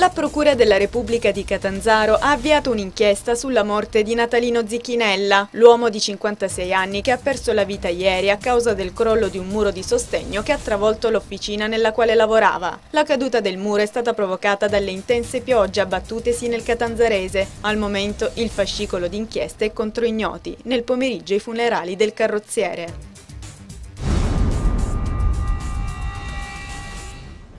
La Procura della Repubblica di Catanzaro ha avviato un'inchiesta sulla morte di Natalino Zicchinella, l'uomo di 56 anni che ha perso la vita ieri a causa del crollo di un muro di sostegno che ha travolto l'officina nella quale lavorava. La caduta del muro è stata provocata dalle intense piogge abbattutesi nel Catanzarese. Al momento il fascicolo d'inchiesta è contro ignoti. Nel pomeriggio i funerali del carrozziere.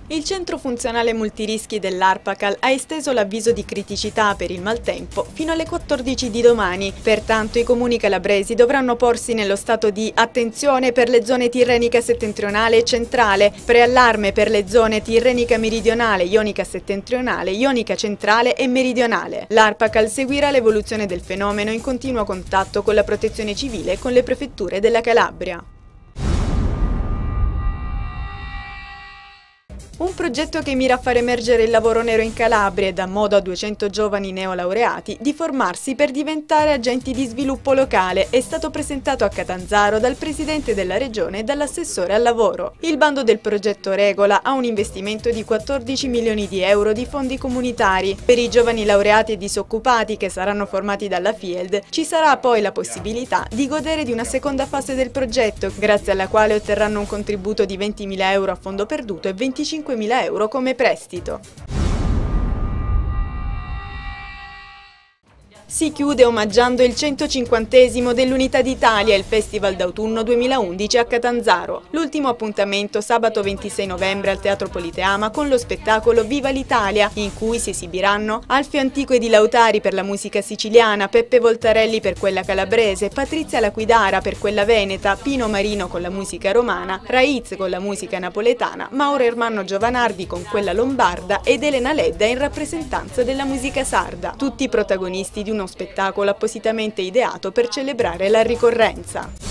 Il centro funzionale multirischi dell'Arpacal ha esteso l'avviso di criticità per il maltempo fino alle 14 di domani, pertanto i comuni calabresi dovranno porsi nello stato di attenzione per le zone tirrenica settentrionale e centrale, preallarme per le zone tirrenica meridionale, ionica settentrionale, ionica centrale e meridionale. L'Arpacal seguirà l'evoluzione del fenomeno in continuo contatto con la Protezione Civile e con le prefetture della Calabria. Un progetto che mira a far emergere il lavoro nero in Calabria e dà modo a 200 giovani neolaureati di formarsi per diventare agenti di sviluppo locale è stato presentato a Catanzaro dal presidente della regione e dall'assessore al lavoro. Il bando del progetto Regola ha un investimento di 14 milioni di euro di fondi comunitari. Per i giovani laureati e disoccupati che saranno formati dalla FIELD ci sarà poi la possibilità di godere di una seconda fase del progetto, grazie alla quale otterranno un contributo di 20.000 euro a fondo perduto e 25.000 euro come prestito. Si chiude omaggiando il 150° dell'Unità d'Italia, il Festival d'autunno 2011 a Catanzaro. L'ultimo appuntamento sabato 26 novembre al Teatro Politeama con lo spettacolo Viva l'Italia, in cui si esibiranno Alfio Antico e Di Lautari per la musica siciliana, Peppe Voltarelli per quella calabrese, Patrizia Laquidara per quella veneta, Pino Marino con la musica romana, Raiz con la musica napoletana, Mauro Ermanno Giovanardi con quella lombarda ed Elena Ledda in rappresentanza della musica sarda, tutti protagonisti di uno spettacolo appositamente ideato per celebrare la ricorrenza.